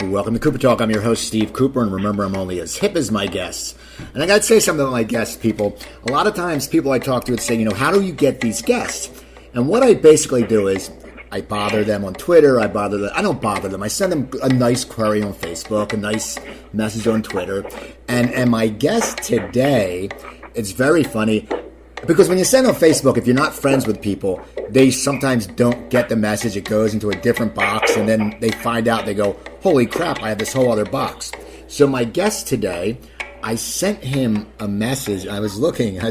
Welcome to Cooper Talk. I'm your host, Steve Cooper, and remember, I'm only as hip as my guests. And I got to say something about my guests, people. A lot of times, people I talk to would say, how do you get these guests? And what I basically do is I bother them on Twitter. I don't bother them. I send them a nice query on Facebook, a nice message on Twitter. And my guest today, it's very funny. Because when you send on Facebook, if you're not friends with people, they sometimes don't get the message. It goes into a different box, and then they find out, they go, holy crap, I have this whole other box. So my guest today, I sent him a message. I was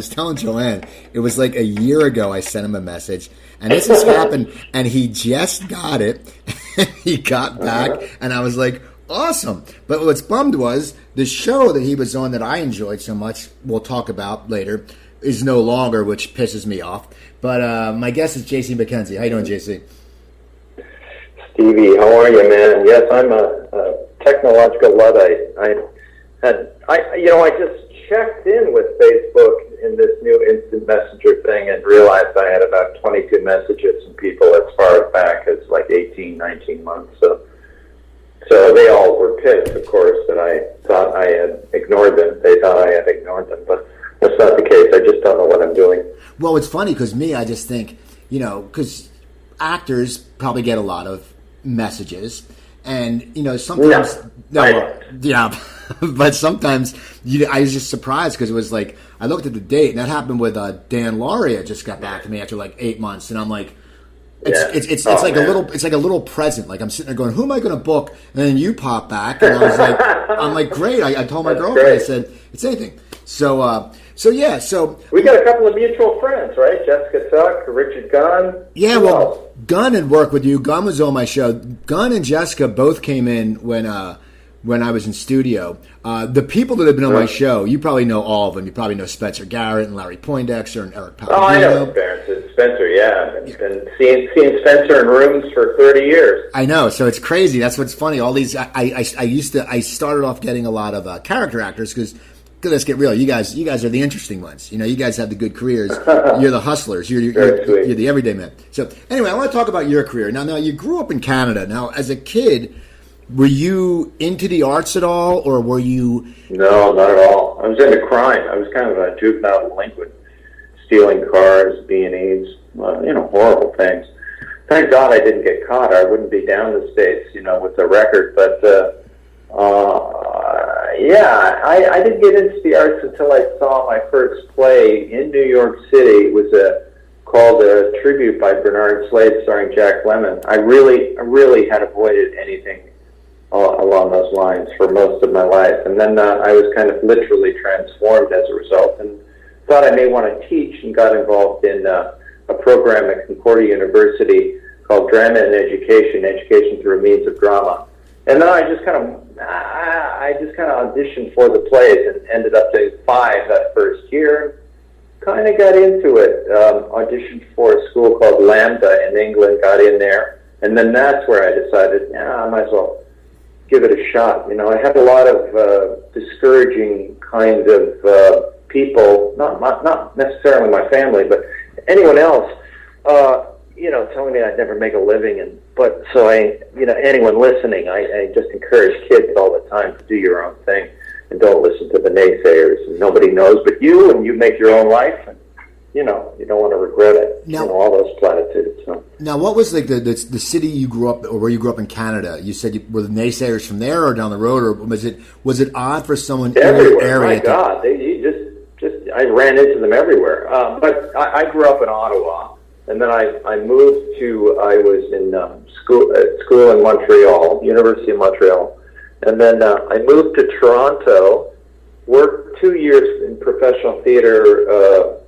telling Joanne, it was like a year ago I sent him a message, and this has happened, and he just got it. He got back, and I was like, awesome. But what's bummed was the show that he was on that I enjoyed so much, we'll talk about later, is no longer, which pisses me off. But my guest is JC McKenzie. How you doing, JC? Stevie, how are you, man? Yes, I'm a technological Luddite. I just checked in with Facebook in this new instant messenger thing and realized I had about 22 messages from people as far back as like 18, 19 months. So they all were pissed, of course, that I thought I had ignored them. They thought I had ignored them, but that's not the case. I just don't know what I'm doing. Well, it's funny because I just think, because actors probably get a lot of messages, and sometimes but sometimes I was just surprised because it was like I looked at the date, and that happened with Dan Lauria. Just got back to me after like 8 months, and I'm like, it's like a little present. Like I'm sitting there going, who am I going to book? And then you pop back, and I was like, I'm like, great. I told my girlfriend, I said, it's anything. So we got a couple of mutual friends, right? Jessica Tuck, Richard Gunn. Yeah, Gunn had worked with you. Gunn was on my show. Gunn and Jessica both came in when I was in studio. The people that have been on my show, you probably know all of them. You probably know Spencer Garrett and Larry Poindexter and Eric Palladino. Oh, I know Spencer. Yeah, I've been seeing Spencer in rooms for 30 years. I know, so it's crazy. That's what's funny. All these, I started off getting a lot of character actors because. Let's get real. You guys are the interesting ones. You guys have the good careers. You're the hustlers. You're the everyday man. So anyway, I want to talk about your career. Now, you grew up in Canada. Now, as a kid, were you into the arts at all, or were you? No, not at all. I was into crime. I was kind of a juvenile delinquent, stealing cars, B&Es, horrible things. Thank God I didn't get caught. I wouldn't be down the States, with the record. But I didn't get into the arts until I saw my first play in New York City. It was called a tribute by Bernard Slade starring Jack Lemmon. I really had avoided anything along those lines for most of my life. And then I was kind of literally transformed as a result and thought I may want to teach and got involved in a program at Concordia University called Drama and Education through means of drama. And then I just kind of auditioned for the plays and ended up doing 5 that first year. Kind of got into it. Auditioned for a school called Lambda in England, got in there. And then that's where I decided, I might as well give it a shot. I had a lot of discouraging kind of people, not necessarily my family, but anyone else, telling me I'd never make a living. So anyone listening, I just encourage kids all the time to do your own thing and don't listen to the naysayers. And nobody knows but you, and you make your own life, and you don't want to regret it. Now, all those platitudes. So. Now, what was like the city you grew up, or where you grew up in Canada? You said were the naysayers from there or down the road, or was it odd for someone everywhere? In your area? My God, I ran into them everywhere. But I grew up in Ottawa. And then I was in school in Montreal, University of Montreal. And then I moved to Toronto, worked 2 years in professional theater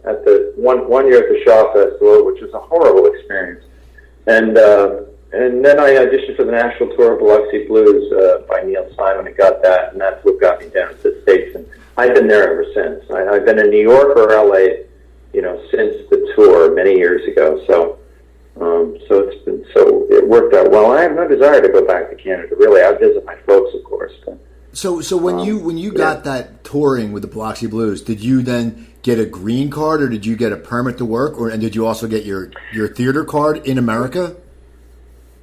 at the one year at the Shaw Festival, which was a horrible experience. And then I auditioned for the national tour of Biloxi Blues by Neil Simon and got that, and that's what got me down to the States. And I've been there ever since. I've been in New York or LA, since the tour many years ago. So it worked out well. I have no desire to go back to Canada. Really, I visit my folks, of course. But, so when you got that touring with the Biloxi Blues, did you then get a green card, or did you get a permit to work, and did you also get your theater card in America?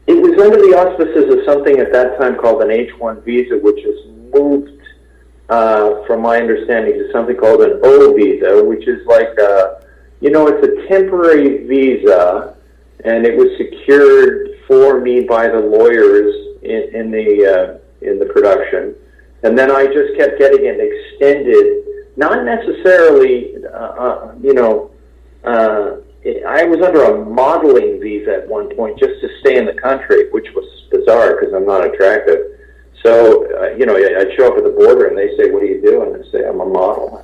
It was was under the auspices of something at that time called an H-1 visa, which has moved, from my understanding, to something called an O visa, which is like, it's a temporary visa, and it was secured for me by the lawyers in the production, and then I just kept getting it extended. Not necessarily, I was under a modeling visa at one point just to stay in the country, which was bizarre because I'm not attractive. So, I'd show up at the border and they say, "What do you do?" And I say, "I'm a model."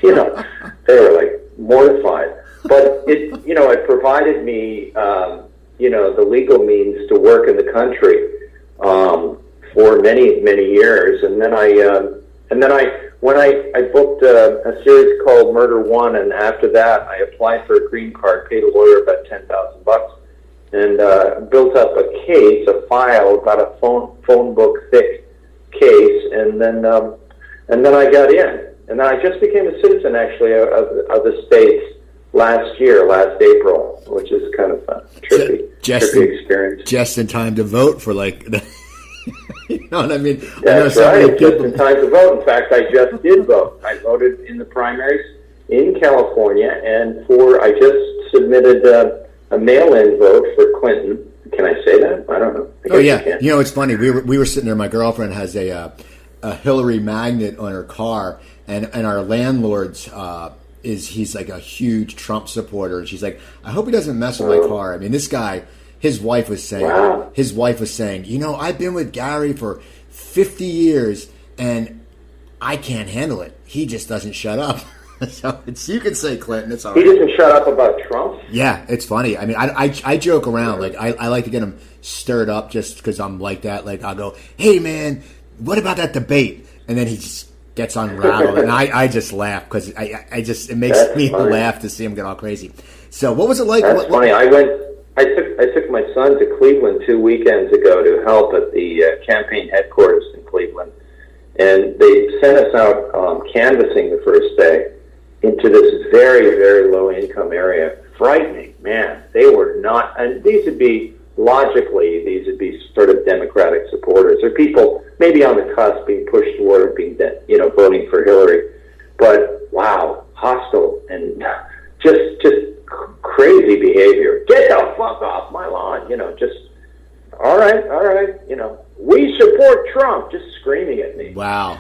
They were like mortified. But it provided me, the legal means to work in the country for many, many years. And then when I booked a series called Murder One, and after that I applied for a green card, paid a lawyer about $10,000, and built up a case, a file, about a phone book thick case, and then I got in, and then I just became a citizen actually of the States last April, which is kind of a trippy experience. Just in time to vote for you know what I mean? That's right. Just in time to vote. In fact, I just did vote. I voted in the primaries in California, and I just submitted a mail-in vote for Clinton. Can I say that? I don't know. Oh yeah. It's funny. We were sitting there. My girlfriend has a Hillary magnet on her car, and our landlord's he's like a huge Trump supporter, and she's like, "I hope he doesn't mess with my car." I mean, this guy. His wife was saying, I've been with Gary for 50 years and I can't handle it. He just doesn't shut up. So you can say Clinton. It's all right. He doesn't shut up about Trump? Yeah, it's funny. I mean, I joke around. Like, I like to get him stirred up just because I'm like that. Like, I'll go, "Hey, man, what about that debate?" And then he just gets unraveled. And I just laugh because it makes me laugh to see him get all crazy. So what was it like? That's funny. I took my son to Cleveland 2 weekends ago to help at the campaign headquarters in Cleveland, and they sent us out canvassing the first day into this very, very low income area. Frightening, man. They were not, and these would be sort of Democratic supporters, or people maybe on the cusp being pushed toward being, voting for Hillary. But wow, hostile and just crazy behavior. Get the fuck off my lawn, just, all right, we support Trump, just screaming at me. Wow.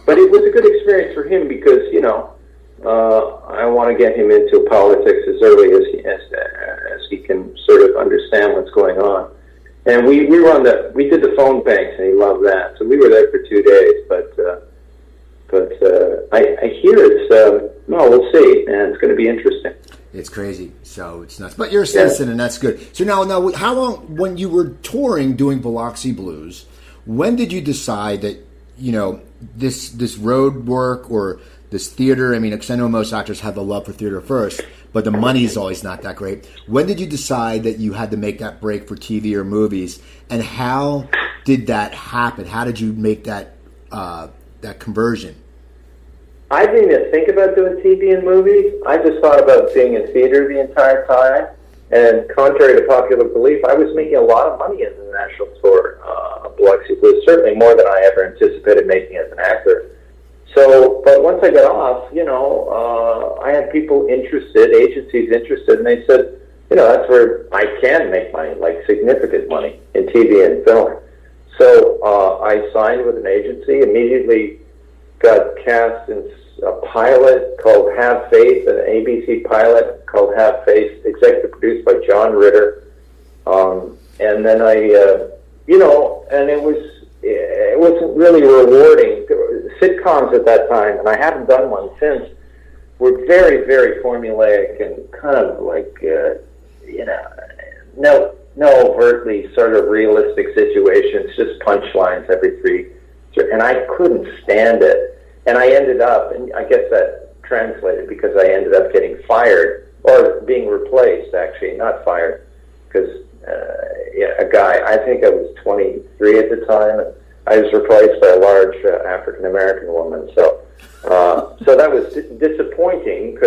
But it was a good experience for him because, I want to get him into politics as early as he can sort of understand what's going on. And we did the phone banks, and he loved that. So we were there for 2 days, but I hear we'll see, and it's going to be interesting. It's crazy, so it's nuts. But you're a citizen, and that's good. So now, how long, when you were touring doing Biloxi Blues, when did you decide that, this road work or this theater, I mean, because I know most actors have the love for theater first, but the money's always not that great. When did you decide that you had to make that break for TV or movies, and how did that happen? How did you make that conversion? I didn't even think about doing TV and movies. I just thought about being in theater the entire time. And contrary to popular belief, I was making a lot of money in the national tour of Biloxi Blues, certainly more than I ever anticipated making as an actor. So, but once I got off, I had people interested, agencies interested, and they said, that's where I can make my, significant money in TV and film. So I signed with an agency, immediately got cast in a pilot called Have Faith, an ABC pilot called Have Faith, executive produced by John Ritter. And then and it wasn't really rewarding. Sitcoms at that time, and I haven't done one since, were very, very formulaic and kind of no overtly sort of realistic situations, just punchlines every three. And I couldn't stand it. And I ended up, and I guess that translated because I ended up getting fired, or being replaced, actually, not fired, because a guy, I think I was 23 at the time, and I was replaced by a large African-American woman. So that was disappointing,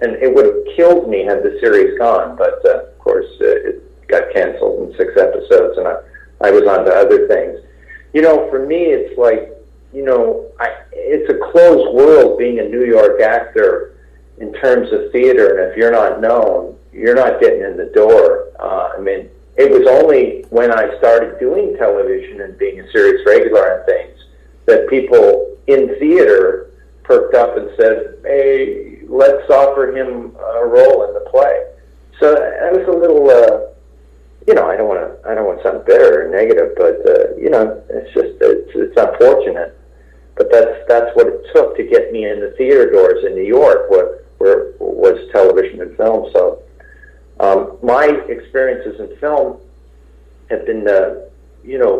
and it would have killed me had the series gone, but of course it got canceled in 6 I was on to other things. For me, it's like, it's a closed world being a New York actor in terms of theater, and if you're not known, you're not getting in the door. It was only when I started doing television and being a series regular and things that people in theater perked up and said, hey, let's offer him a role in the play. So I was a little, I don't want to sound bitter or negative, but, it's unfortunate. But that's what it took to get me in the theater doors in New York, where was television and film. So my experiences in film have been,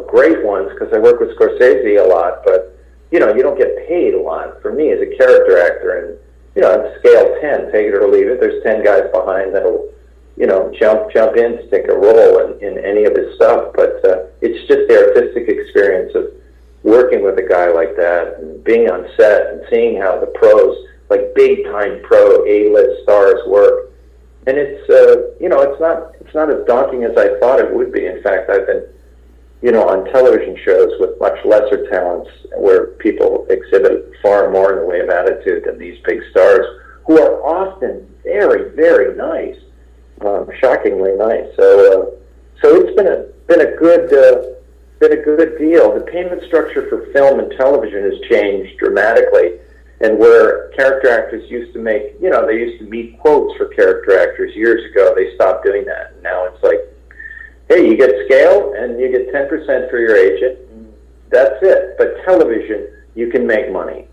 great ones because I work with Scorsese a lot, but, you don't get paid a lot. For me as a character actor, and, scale 10, take it or leave it, there's 10 guys behind that'll, jump in to take a role in any of his stuff. But it's just the artistic experience of working with a guy like that and being on set and seeing how the pros, like big-time pro A-list stars work. And it's it's not as daunting as I thought it would be. In fact, I've been on television shows with much lesser talents where people exhibit far more in the way of attitude than these big stars, who are often very, very nice, shockingly nice. So it's been a good deal. The payment structure for film and television has changed dramatically. And where character actors used to make, they used to meet quotes for character actors years ago, they stopped doing that. And now it's like, hey, you get scale and you get 10% for your agent. That's it. But television, you can make money.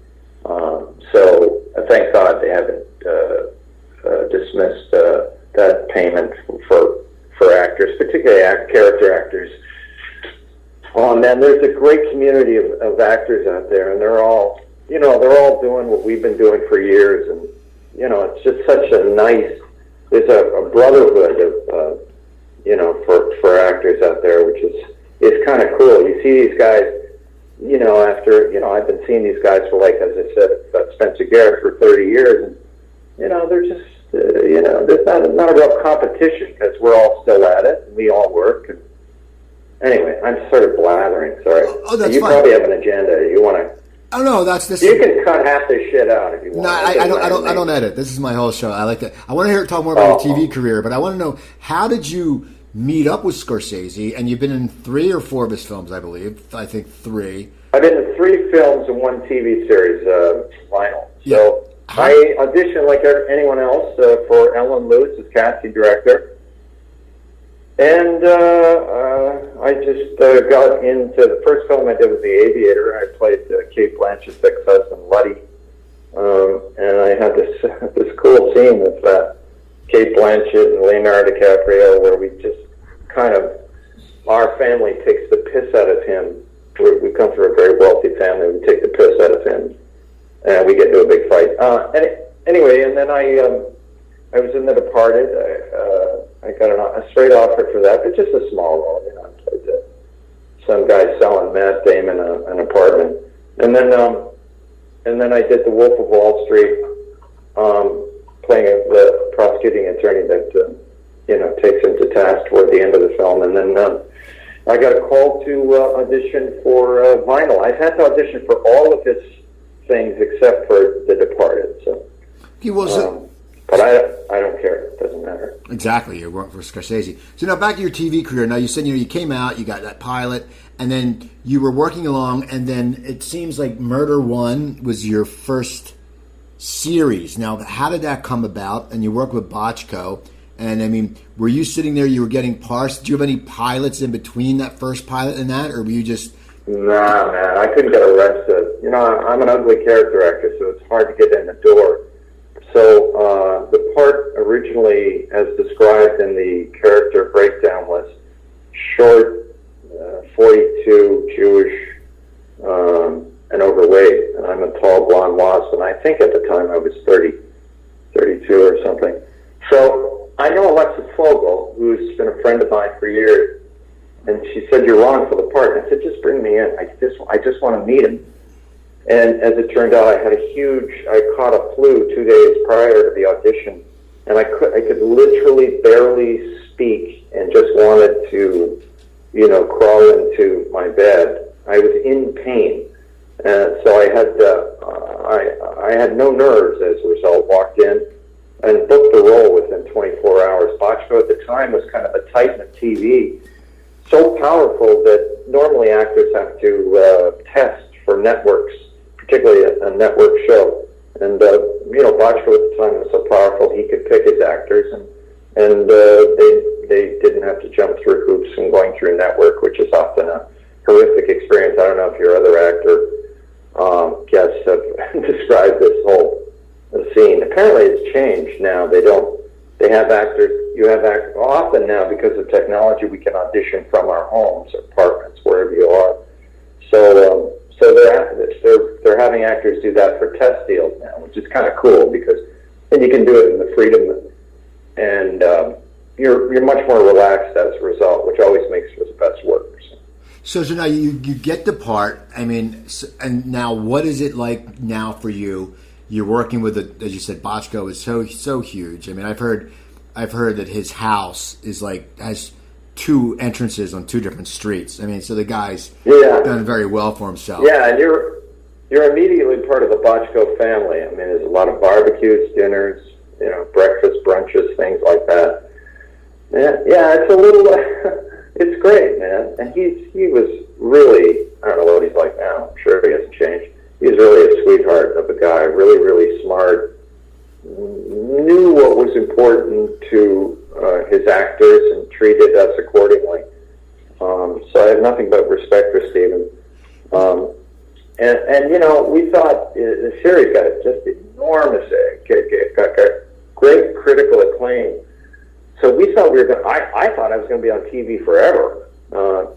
So thank God they haven't dismissed that payment for actors, particularly character actors. Oh man, there's a great community of actors out there, and they're all doing what we've been doing for years, and it's just such a nice. There's a brotherhood of for actors out there, which is kind of cool. You see these guys, after I've been seeing these guys for, like, as I said, Spencer Garrett for 30 years, and they're just there's not a real competition because we're all still at it and we all work. And anyway, I'm sort of blathering. Sorry. Oh, that's you fine. Probably have an agenda. You want to. Oh no, that's this. You can cut half this shit out if you want. No, I don't edit. This is my whole show. I like that. I want to talk more about your TV career, but I want to know, how did you meet up with Scorsese? And you've been in 3 or 4 of his films, I believe. I think 3. I've been in 3 films and 1 TV series, Vinyl. Yeah. So I auditioned like anyone else for Ellen Lewis as casting director. And I just got into the first film I did was The Aviator. I played Kate Blanchett's ex-husband, Luddy. And I had this cool scene with Kate Blanchett and Leonardo DiCaprio where we just kind of, our family takes the piss out of him. We come from a very wealthy family. We take the piss out of him. And we get into a big fight. Anyway, and then I was in The Departed. I got a straight offer for that, but just a small role. I played some guy selling Matt Damon an apartment, and then I did The Wolf of Wall Street, playing the prosecuting attorney that takes him to task toward the end of the film, and then I got a call to audition for Vinyl. I've had to audition for all of his things except for The Departed. So He was. But I don't care. It doesn't matter. Exactly. You're working for Scorsese. So now back to your TV career. Now you said you came out, you got that pilot, and then you were working along, and then it seems like Murder One was your first series. Now, how did that come about? And you worked with Bochco. And I mean, were you sitting there? You were getting parsed. Do you have any pilots in between that first pilot and that, or were you just? Nah, man. I couldn't get arrested. I'm an ugly character actor, so it's hard to get in the door. So the part originally, as described in the character breakdown, was short, 42, Jewish, and overweight. And I'm a tall, blonde wasp, and I think at the time I was 32 or something. So I know Alexa Fogel, who's been a friend of mine for years, and she said, "You're wrong for the part." And I said, "Just bring me in. I just want to meet him." And as it turned out, I caught a flu 2 days prior to the audition, and I could literally barely speak, and just wanted to crawl into my bed. I was in pain, so I had no nerves as a result. Walked in and booked the role within 24 hours. Bochco at the time was kind of a titan of TV, so powerful that normally actors have to test for networks, particularly a network show. And Bochco at the time was so powerful he could pick his actors, and they didn't have to jump through hoops and going through network, which is often a horrific experience. I don't know if your other actor guests have described this whole scene. Apparently, it's changed now. They have actors. Often now, because of technology, we can audition from our homes, or apartments, wherever you are. So they're having actors do that for test deals now, which is kind of cool because then you can do it in the freedom, and you're much more relaxed as a result, which always makes for the best work. So now you get the part. I mean, and now what is it like now for you? You're working with as you said, Bochco is so huge. I mean, I've heard that his house is has 2 entrances on 2 different streets. I mean, so the guy's done very well for himself. Yeah, and you're immediately part of the Bochco family. I mean, there's a lot of barbecues, dinners, breakfast, brunches, things like that. Yeah, it's a little. It's great, man. And he was really, I don't know what he's like now. I'm sure he hasn't changed. He's really a sweetheart of a guy, really, really smart, knew what was important to his actors and treated us accordingly. So I have nothing but respect for Stephen. And we thought the series got just enormous, got great critical acclaim. So we thought I thought I was going to be on TV forever. So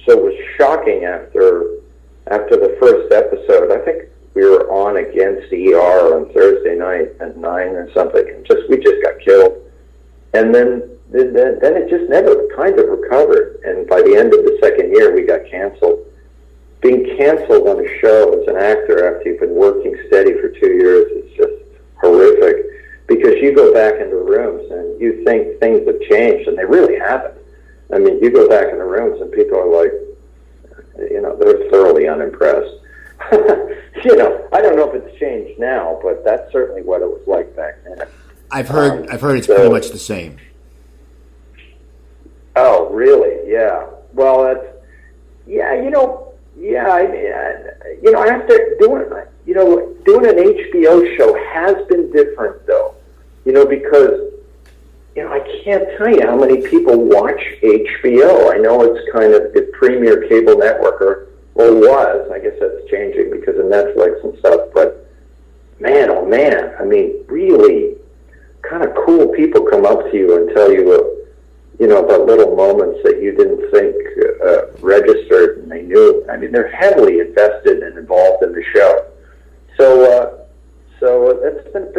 it was shocking after the first episode. I think we were on against ER on Thursday night at 9 or something. We just got killed. And then it just never kind of recovered. And by the end of the second year, we got canceled. Being canceled on a show as an actor after you've been working steady for 2 years is just horrific. Because you go back into rooms and you think things have changed, and they really haven't. I mean, you go back in the rooms and people are like, they're thoroughly unimpressed. I don't know if it's changed now, but that's certainly what it was like back then. I've heard it's pretty much the same. Oh, really? Yeah. Well, after doing an HBO show has been different, though. Because I can't tell you how many people watch HBO. I know it's kind of the premier cable network, or was. I guess that's changing because of Netflix and stuff. But man, oh man, I mean, really kind of cool people come up to you and tell you, about little moments that you didn't think registered, and they knew. I mean, they're heavily invested and involved in the show. So that's been a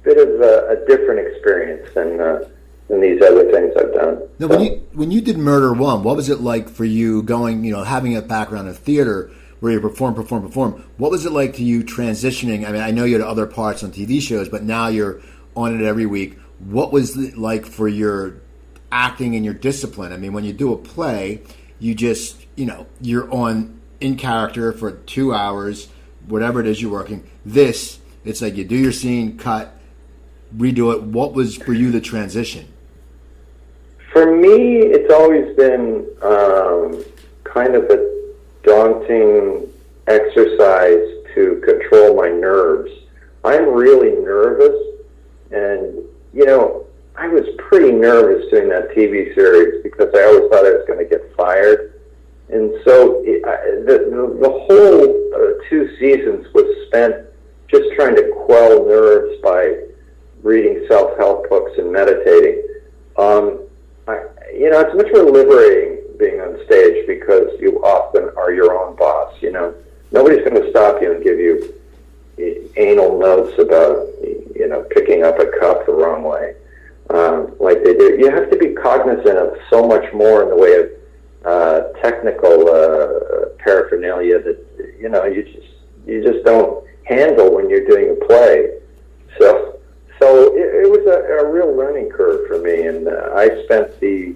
bit of a different experience than these other things I've done. Now, when you did Murder One, what was it like for you going, having a background in theater where you perform? What was it like to you transitioning? I mean, I know you had other parts on TV shows, but now you're on it every week. What was it like for your acting and your discipline? I mean, when you do a play, you just, you're on in character for 2 hours, whatever it is you're working. It's like you do your scene, cut, redo it. What was for you the transition? For me, it's always been kind of a daunting exercise to control my nerves. I'm really nervous, and I was pretty nervous doing that TV series because I always thought I was going to get fired. And so the whole 2 seasons was spent just trying to quell nerves by reading self-help books and meditating. It's much more liberating being on stage because you often are your own boss. Nobody's going to stop you and give you anal notes about, picking up a cup the wrong way. Like they do. You have to be cognizant of so much more in the way of technical paraphernalia that you just don't handle when you're doing a play. So it was a real learning curve for me, and I spent the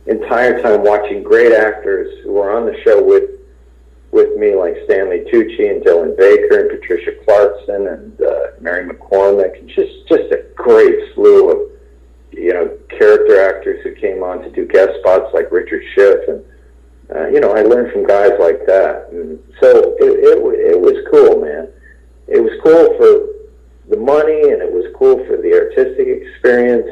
entire time watching great actors who were on the show with me, like Stanley Tucci and Dylan Baker and Patricia Clarkson and Mary McCormick, and just a great slew of character actors who came on to do guest spots like Richard Schiff, and I learned from guys like that, and so it was cool, man. It was cool for the money, and it was cool for the artistic experience,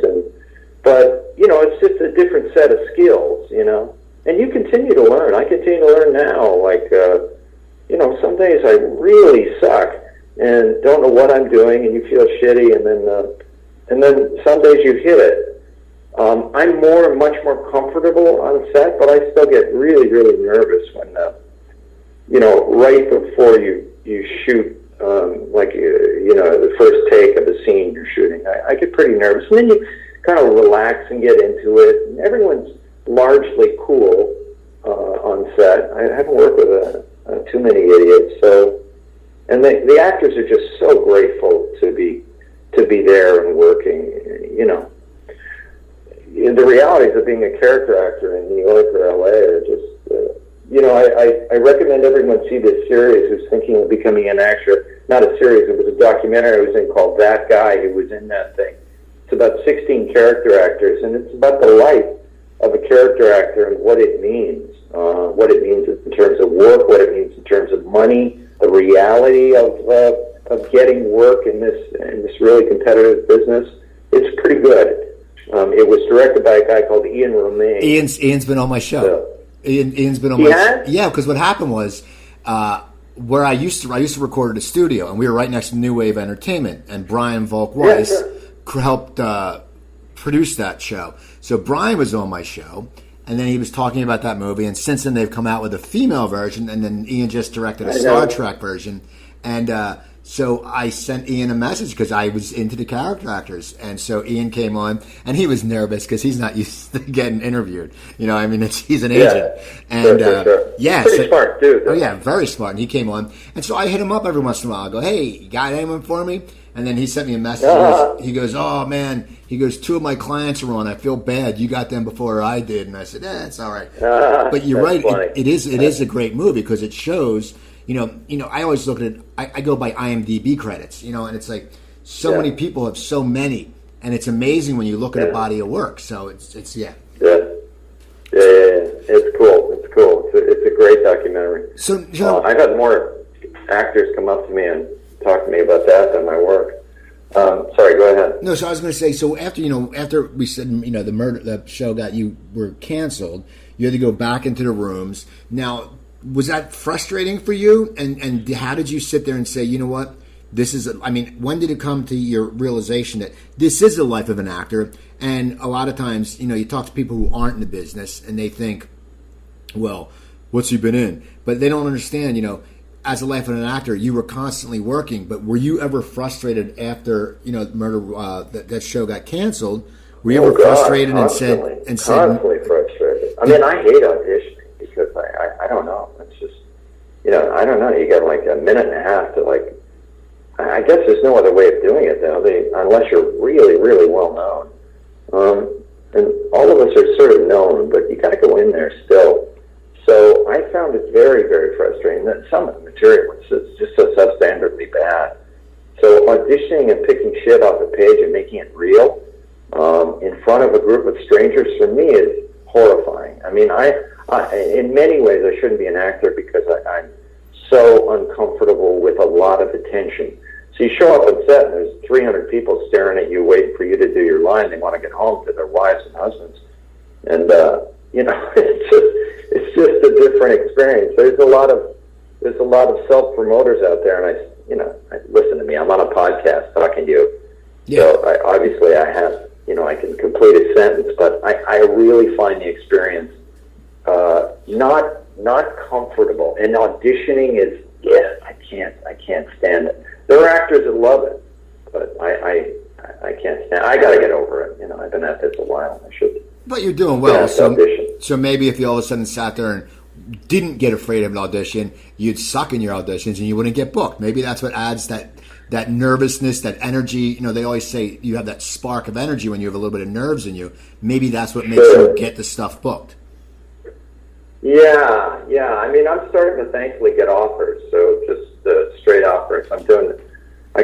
but it's just a different set of skills, and you continue to learn. I continue to learn now. Like, some days I really suck and don't know what I'm doing, and you feel shitty, and then some days you hit it. I'm much more comfortable on set, but I still get really, really nervous when, right before you shoot, the first take of a scene you're shooting. I get pretty nervous, and then you kind of relax and get into it. And everyone's largely cool on set. I haven't worked with too many idiots, and the actors are just so grateful to be there and working. The realities of being a character actor in New York or LA are just, I recommend everyone see this series who's thinking of becoming an actor. Not a series, it was a documentary I was in called That Guy Who Was in That Thing. It's about 16 character actors, and it's about the life of a character actor and what it means in terms of work, what it means in terms of money, the reality of getting work in this really competitive business. It's pretty good. It was directed by a guy called Ian Romaine. Ian's been on my show. So, Ian's been on my show. Yeah, because what happened was where I used to record at a studio, and we were right next to New Wave Entertainment, and Brian Volk Weiss helped produce that show. So Brian was on my show, and then he was talking about that movie, and since then they've come out with a female version, and then Ian just directed a Star Trek version, and so I sent Ian a message because I was into the character actors, and so Ian came on, and he was nervous because he's not used to getting interviewed. He's an agent, and pretty smart dude. Oh yeah, very smart. And he came on, and so I hit him up every once in a while. I go, "Hey, you got anyone for me?" And then he sent me a message. He goes, "Oh man," he goes, "2 of my clients are on. I feel bad. You got them before I did." And I said, "It's all right." But you're right. It is a great movie because it shows. I always look at it. I go by IMDb credits. And it's like so many people have so many, and it's amazing when you look at a body of work. So it's. Yeah. It's cool. It's a great documentary. So I've had more actors come up to me and talk to me about that than my work. Sorry, go ahead. No, so I was going to say. So after we said the show were canceled, you had to go back into the rooms. Now, was that frustrating for you? And how did you sit there and say, you know what, this is? When did it come to your realization that this is the life of an actor? And a lot of times, you talk to people who aren't in the business, and they think, well, what's he been in? But they don't understand, as a life of an actor, you were constantly working. But were you ever frustrated after Murder that show got canceled? Were you ever frustrated constantly frustrated? I hate auditioning because I don't know. It's just I don't know. You got like a minute and a half to I guess there's no other way of doing it though. Unless you're really really well known, and all of us are sort of known, but you got to go in there still. So I found it very, very frustrating that some of the material was just so substandardly bad. So auditioning and picking shit off the page and making it real in front of a group of strangers, for me, is horrifying. I in many ways, I shouldn't be an actor because I'm so uncomfortable with a lot of attention. So you show up on set and there's 300 people staring at you, waiting for you to do your line. They want to get home to their wives and husbands. And, it's just a different experience. There's a lot of self-promoters out there, and listen to me. I'm on a podcast talking to you. Yeah. So I have, I can complete a sentence, but I really find the experience not comfortable. And auditioning is, I can't stand it. There are actors that love it, but I can't stand it. I got to get over it. I've been at this a while. I should. But you're doing well. So maybe if you all of a sudden sat there and didn't get afraid of an audition, you'd suck in your auditions and you wouldn't get booked. Maybe that's what adds that that nervousness, that energy. They always say you have that spark of energy when you have a little bit of nerves in you. Maybe that's what makes you get the stuff booked. Yeah. I mean, I'm starting to thankfully get offers. So just straight offers. I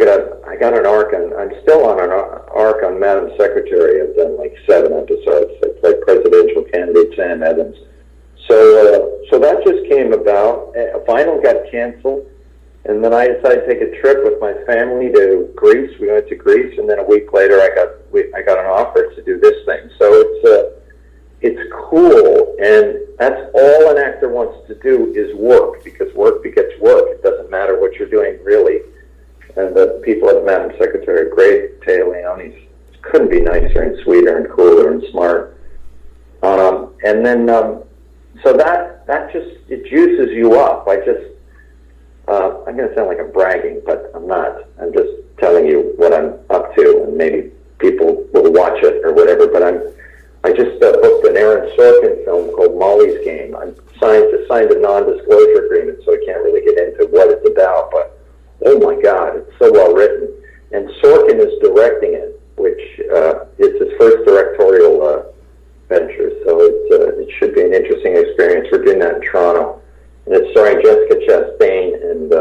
got an arc, and I'm still on an arc on Madam Secretary. I've done like 7 episodes. I played presidential candidate Sam Evans. So that just came about. A final got canceled, and then I decided to take a trip with my family to Greece. We went to Greece, and then a week later, I got an offer to do this thing. So it's cool, and that's all an actor wants to do is work, because work begets work. It doesn't matter what you're doing, really. And the people at Madam Secretary are great. Taya Leone couldn't be nicer and sweeter and cooler and smart. And then, so that just, it juices you up. I'm going to sound like I'm bragging, but I'm not. I'm just telling you what I'm up to, and maybe people will watch it or whatever. But I just booked an Aaron Sorkin film called Molly's Game. I'm signed a non-disclosure agreement, so I can't really get into what it's about, but oh my God, it's so well written. And Sorkin is directing it, which is his first directorial venture. So it should be an interesting experience. We're doing that in Toronto. And it's starring Jessica Chastain and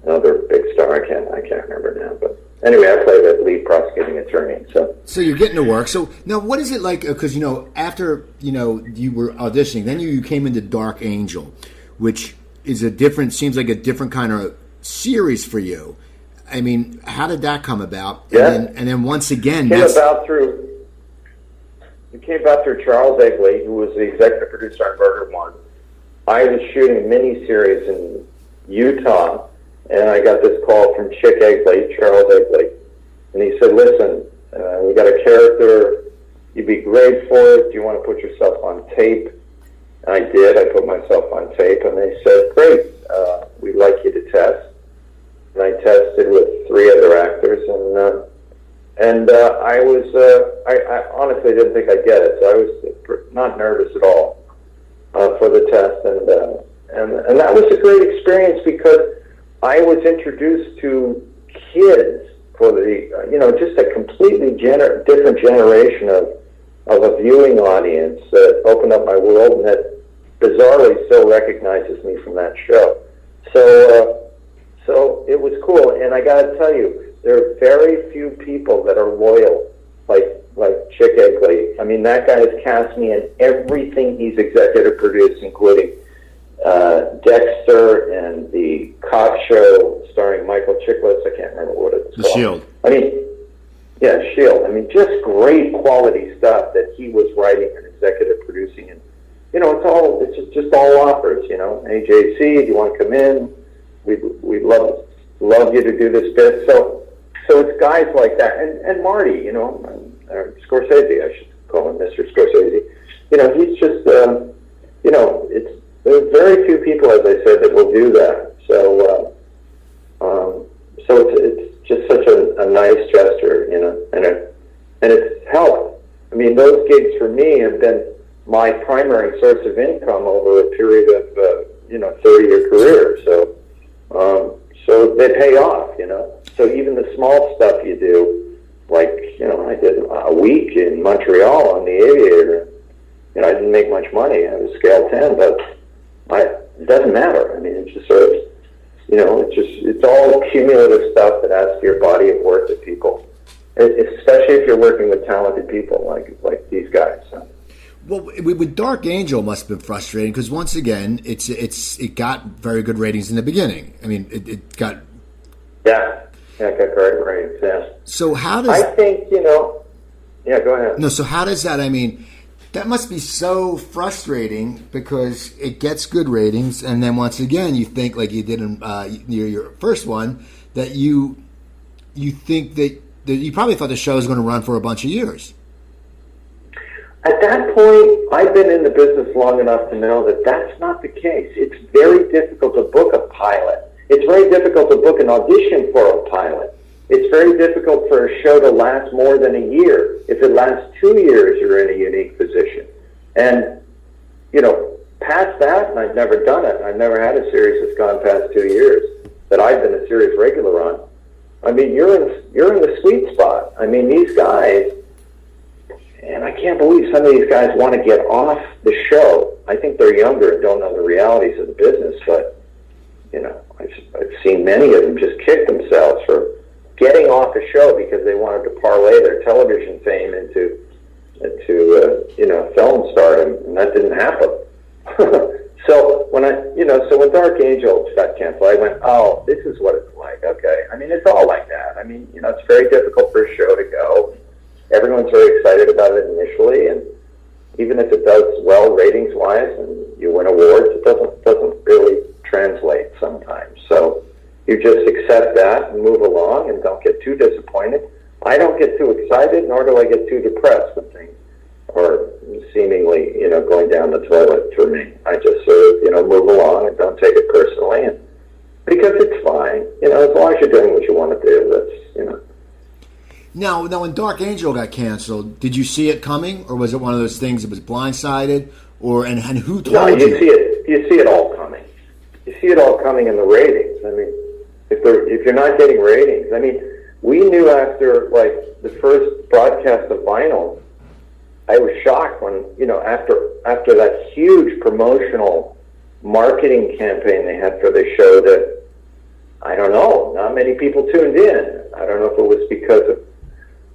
another big star. I can't remember now. But anyway, I play the lead prosecuting attorney. So you're getting to work. So now what is it like? Because, after, you were auditioning, then you came into Dark Angel, which is seems like a different kind of series for you. I mean, how did that come about? Yeah. And then once again, it came about through Charles Egley, who was the executive producer on Burger One. I was shooting a miniseries in Utah, and I got this call from Chick Egley, Charles Egley, and he said, "Listen, we got a character. You'd be great for it. Do you want to put yourself on tape?" And I did. I put myself on tape, and they said, "Great, we'd like you to test." And I tested with 3 other actors, and I honestly didn't think I'd get it, so I was not nervous at all for the test, and that was a great experience because I was introduced to kids for the just a completely different generation of a viewing audience that opened up my world and that bizarrely still recognizes me from that show. So it was cool, and I got to tell you, there are very few people that are loyal like Chick Egley. I mean, that guy has cast me in everything he's executive produced, including Dexter and the Cox Show starring Michael Chiklis. I can't remember what it's called. The Shield. I mean, yeah, Shield. I mean, just great quality stuff that he was writing and executive producing, and it's just all offers. AJC, do you want to come in? We'd love you to do this bit. So it's guys like that, and Marty, Scorsese, I should call him Mr. Scorsese. He's just, there are very few people, as I said, that will do that. So it's just such a nice gesture, and it's helped. I mean, those gigs for me have been my primary source of income over a period of 30-year career. So they pay off, So even the small stuff you do, like, I did a week in Montreal on the Aviator. I didn't make much money. I was scale 10, but it doesn't matter. I mean, it's just sort of, it's all cumulative stuff that adds to your body of work that people, especially if you're working with talented people like these guys. So. Well, with Dark Angel must have been frustrating because once again, it got very good ratings in the beginning. I mean, it got it got great ratings. Yeah. So how does I think Yeah, go ahead. No, so how does that? I mean, that must be so frustrating because it gets good ratings, and then once again, you think like you did in your first one that you think that you probably thought the show was going to run for a bunch of years. At that point, I've been in the business long enough to know that that's not the case. It's very difficult to book a pilot. It's very difficult to book an audition for a pilot. It's very difficult for a show to last more than a year. If it lasts 2 years, you're in a unique position. And, past that, and I've never done it. I've never had a series that's gone past 2 years that I've been a series regular on. I mean, you're in the sweet spot. I mean, these guys, and I can't believe some of these guys want to get off the show. I think they're younger and don't know the realities of the business, but I've seen many of them just kick themselves for getting off a show because they wanted to parlay their television fame into film stardom, and that didn't happen. So when when Dark Angel got canceled, I went, oh, this is what it's like. Okay, I mean, it's all like that. I mean, it's very difficult for a show to go. Everyone's very excited about it initially, and even if it does well ratings-wise and you win awards, it doesn't really translate sometimes. So you just accept that and move along and don't get too disappointed. I don't get too excited, nor do I get too depressed when things are seemingly, going down the toilet for me. I just sort of, move along and don't take it personally, and because it's fine, as long as you're doing what you want to do, that's. Now, when Dark Angel got canceled, did you see it coming, or was it one of those things that was blindsided, and who told no, you? You see it all coming. You see it all coming in the ratings. I mean, if you're not getting ratings, I mean, we knew after the first broadcast of Vinyl, I was shocked when after that huge promotional marketing campaign they had for the show that I don't know, not many people tuned in. I don't know if it was because of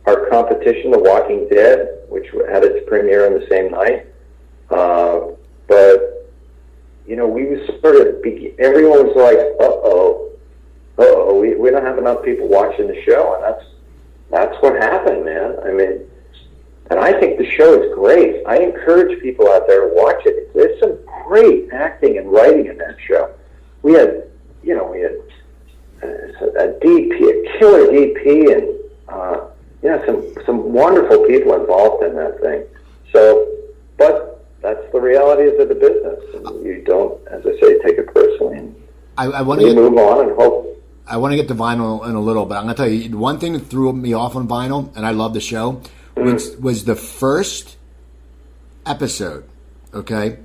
our competition, The Walking Dead, which had its premiere on the same night. But we were sort of everyone was like, we don't have enough people watching the show, and that's what happened, man. I mean, and I think the show is great. I encourage people out there to watch it. There's some great acting and writing in that show. We had a DP, a killer DP, and some wonderful people involved in that thing. So, but that's the realities of the business. And you don't, as I say, take it personally. And I want to move on and hope. I want to get to Vinyl in a little, but I'm going to tell you, one thing that threw me off on Vinyl, and I love the show, was the first episode, okay?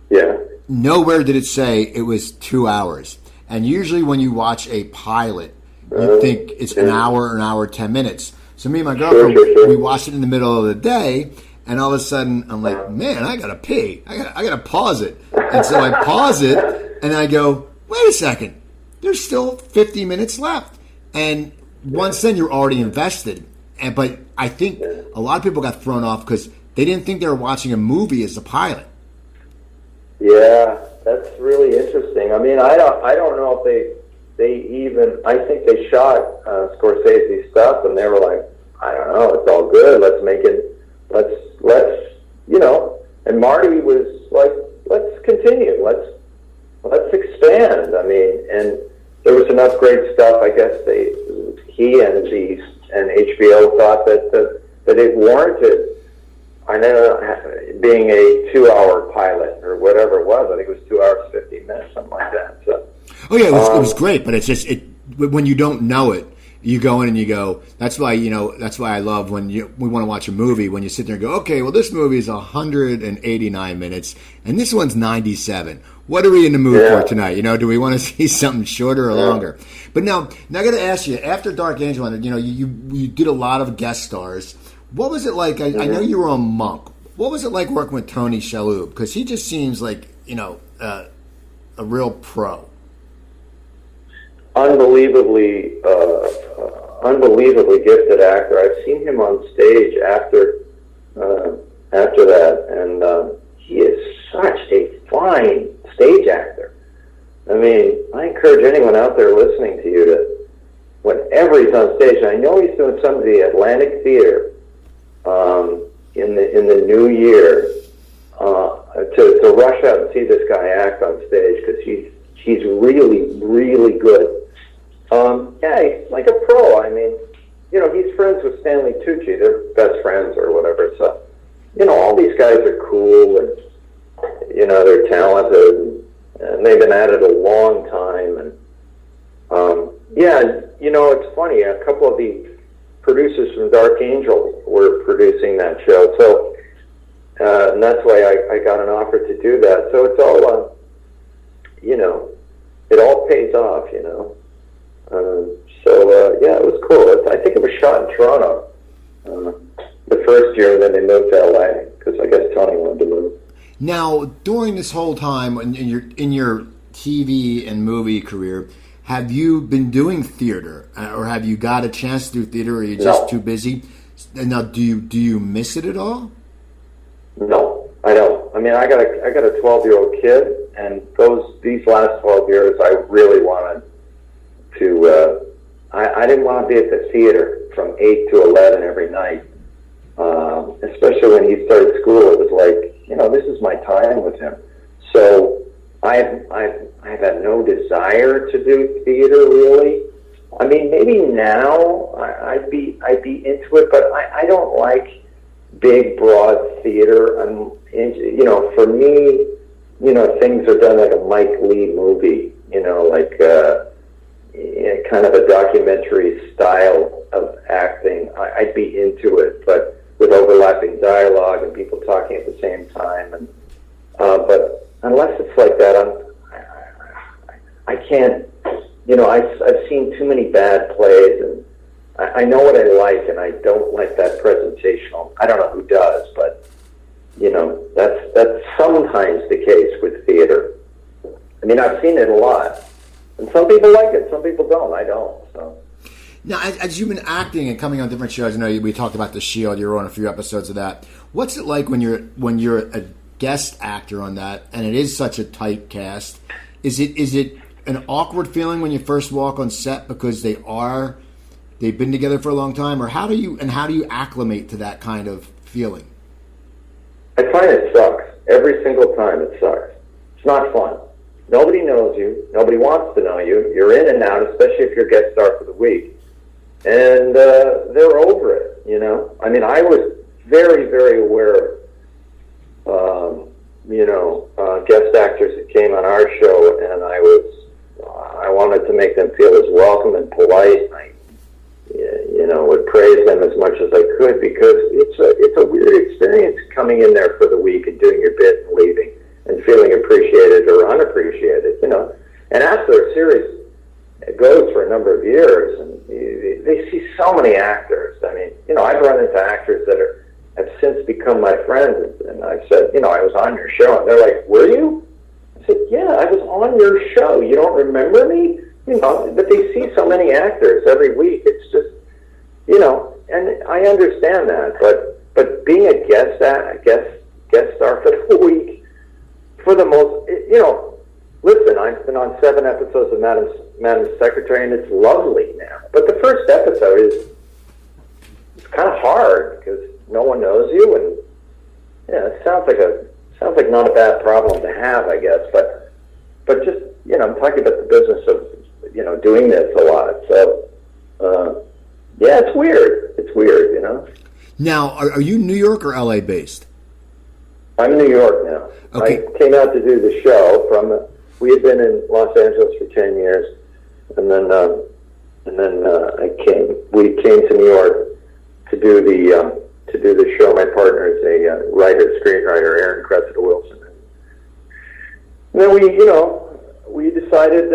Yeah. Nowhere did it say it was 2 hours. And usually when you watch a pilot, you think it's an hour, 10 minutes. So me and my girlfriend, we watched it in the middle of the day, and all of a sudden I'm like, man, I got to pee. I got to pause it. And so I pause it, and I go, wait a second. There's still 50 minutes left. And once then, you're already invested. But I think a lot of people got thrown off because they didn't think they were watching a movie as a pilot. Yeah, that's really interesting. I mean, I don't know if they even. I think they shot Scorsese's stuff, and they were like, I don't know, it's all good. Let's make it. Let's And Marty was like, let's continue. Let's expand. I mean, and there was enough great stuff. I guess he and HBO thought that it warranted. I know being a 2-hour pilot or whatever it was. I think it was 2 hours 15 minutes, something like that. So. Oh yeah, it was great, but it's just when you don't know it, you go in and you go. That's why I love when we want to watch a movie. When you sit there and go, okay, well this movie is 189 minutes, and this one's 97. What are we in the mood for tonight? Do we want to see something shorter or longer? But now I got to ask you. After Dark Angel, you did a lot of guest stars. What was it like? I know you were on Monk. What was it like working with Tony Shalhoub? Because he just seems like a real pro. Unbelievably gifted actor. I've seen him on stage after that, and he is such a fine stage actor. I mean, I encourage anyone out there listening to you to, whenever he's on stage, and I know he's doing some of the Atlantic Theater in the new year, to rush out and see this guy act on stage, because he's really, really good. He's like a pro. I mean, he's friends with Stanley Tucci. They're best friends or whatever. So, all these guys are cool, and they're talented, and they've been at it a long time. And it's funny. A couple of the producers from Dark Angel were producing that show. So, and that's why I got an offer to do that. So it's all, it all pays off. Yeah, it was cool. I think it was shot in Toronto the first year, and then they moved to LA because I guess Tony wanted to move. Now, during this whole time in your TV and movie career, have you been doing theater, or have you got a chance to do theater, or are you just too busy? And now, do you miss it at all? No, I don't. I mean, I got a 12-year-old kid, and these last 12 years, I really wanted to. I didn't want to be at the theater from 8 to 11 every night. Especially when he started school, it was like, this is my time with him. So I've had no desire to do theater, really. I mean, maybe now I'd be into it, but I don't like big, broad theater. For me, things are done like a Mike Leigh movie, like kind of a documentary style of acting. I'd be into it, but with overlapping dialogue and people talking at the same time. And but unless it's like that, I can't. I've seen too many bad plays, and I know what I like, and I don't like that presentational. I don't know who does, but that's sometimes the case with theater. I mean, I've seen it a lot, and some people like it, some people don't. I don't. So. Now, as you've been acting and coming on different shows, we talked about The Shield. You were on a few episodes of that. What's it like when you're a guest actor on that, and it is such a tight cast? Is it an awkward feeling when you first walk on set because they've been together for a long time, or how do you acclimate to that kind of feeling? I find it sucks. Every single time it sucks. It's not fun. Nobody knows you. Nobody wants to know you. You're in and out, especially if you're guest star for the week. And they're over it, I mean, I was very, very aware of, guest actors that came on our show, and I wanted to make them feel as welcome and polite. I would praise them as much as I could, because it's a weird experience coming in there for the week and doing your bit and leaving and feeling appreciated or unappreciated, And after a series goes for a number of years, and they see so many actors. I mean, I've run into actors that have since become my friends, and I've said, I was on your show, and they're like, were you? I said, yeah, I was on your show. You don't remember me? But they see so many actors every week. It's just, and I understand that, but being a guest star for the week, for the most, listen, I've been on 7 episodes of Madam Secretary, and it's lovely now. But the first episode it's kind of hard because no one knows you, and it sounds like not a bad problem to have, I guess. But just I'm talking about the business of doing this a lot. So it's weird. It's weird, Now, are you New York or LA based? I'm in New York now. Okay. I came out to do the show we had been in Los Angeles for 10 years, and then we came to New York to do the show. My partner is a screenwriter, Aaron Cressida Wilson. And then we decided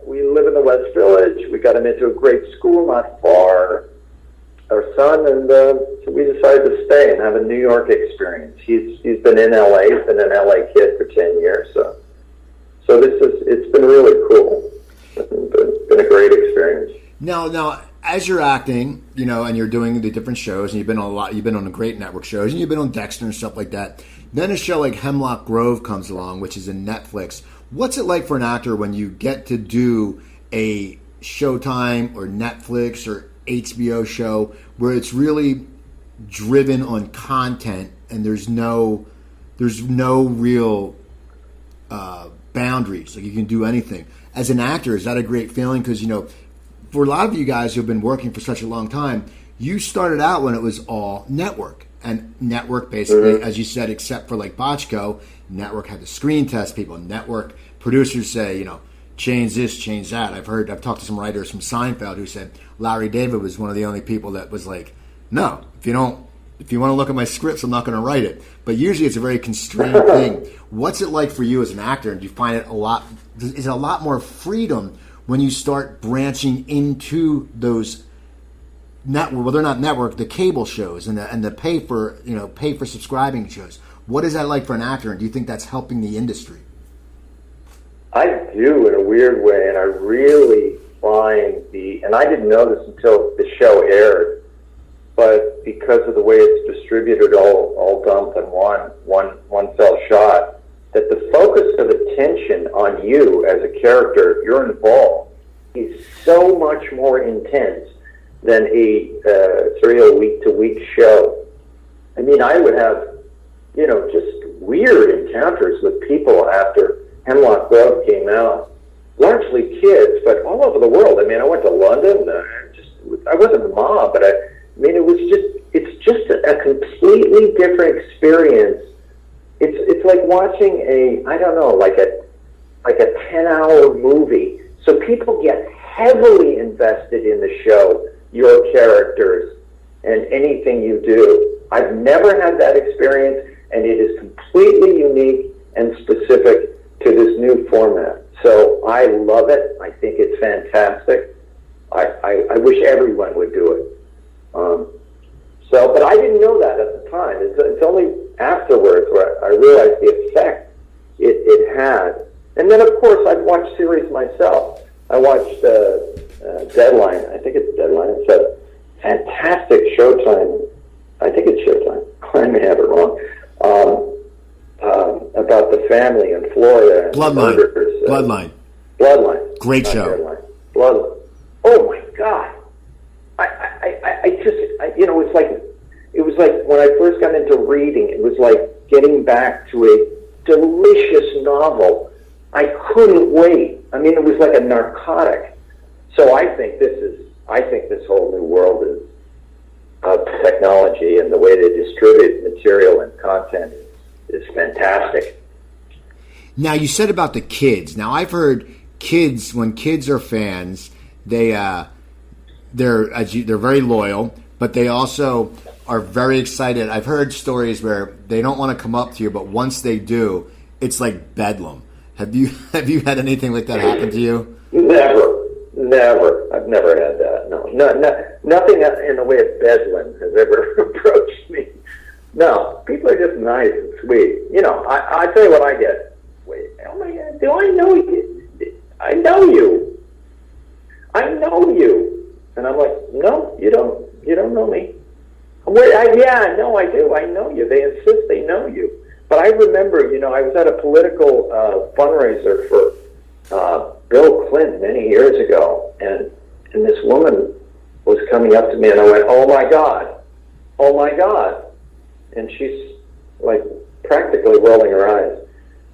we live in the West Village. We got him into a great school not far, our son, and so we decided to stay and have a New York experience. He's been in LA. He's been an LA kid for 10 years, so it's been really cool. It's been a great experience. Now, as you're acting, and you're doing the different shows, and you've been on the great network shows, and you've been on Dexter and stuff like that. Then a show like Hemlock Grove comes along, which is in Netflix. What's it like for an actor when you get to do a Showtime or Netflix or HBO show where it's really driven on content and there's no real boundaries, like you can do anything? As an actor, is that a great feeling? Because for a lot of you guys who've been working for such a long time, you started out when it was all network, and network basically, as you said, except for like Bochco, network had to screen test people. Network producers say, change this, change that. I've talked to some writers from Seinfeld who said Larry David was one of the only people that was like, no, if you want to look at my scripts, I'm not going to write it. But usually it's a very constrained thing. What's it like for you as an actor? And do you find it is it a lot more freedom when you start branching into those network, well, they're not network, the cable shows and the pay for subscribing shows. What is that like for an actor, and do you think that's helping the industry? I do, in a weird way, and I really find and I didn't know this until the show aired, but because of the way it's distributed, all dumped in one fell shot, that the focus of attention on you as a character, you're involved, is so much more intense than a serial week-to-week show. I mean, I would have, just weird encounters with people after Hemlock Grove came out. Largely kids, but all over the world. I mean, I went to London. I wasn't a mob, but it's just a completely different experience. It's like watching like a 10-hour movie. So people get heavily invested in the show, your characters, and anything you do. I've never had that experience, and it is completely unique and specific to this new format. So I love it. I think it's fantastic. I wish everyone would do it. But I didn't know that at the time. It's only afterwards where I realized the effect it had. And then, of course, I've watched series myself. I watched Deadline. I think it's Deadline. It's a fantastic Showtime. I think it's Showtime. I may have it wrong. About the family in Florida. And Bloodline. Bloodline. Great show. Deadline. Bloodline. Oh my God. It was like when I first got into reading, it was like getting back to a delicious novel. I couldn't wait. I mean, it was like a narcotic. So I think this whole new world of technology and the way they distribute material and content is fantastic. Now, you said about the kids. Now, I've heard kids, when kids are fans, they're very loyal, but they also are very excited. I've heard stories where they don't want to come up to you, but once they do, it's like bedlam. Have you had anything like that happen to you? Never. I've never had that. No, nothing in the way of bedlam has ever approached me. No, people are just nice and sweet. I tell you what I get. Wait, oh my God, do I know you? I know you. And I'm like, no, you don't. You don't know me. No, I do. I know you. They insist they know you. But I remember, I was at a political fundraiser for Bill Clinton many years ago, and this woman was coming up to me, and I went, oh my God. And she's like practically rolling her eyes.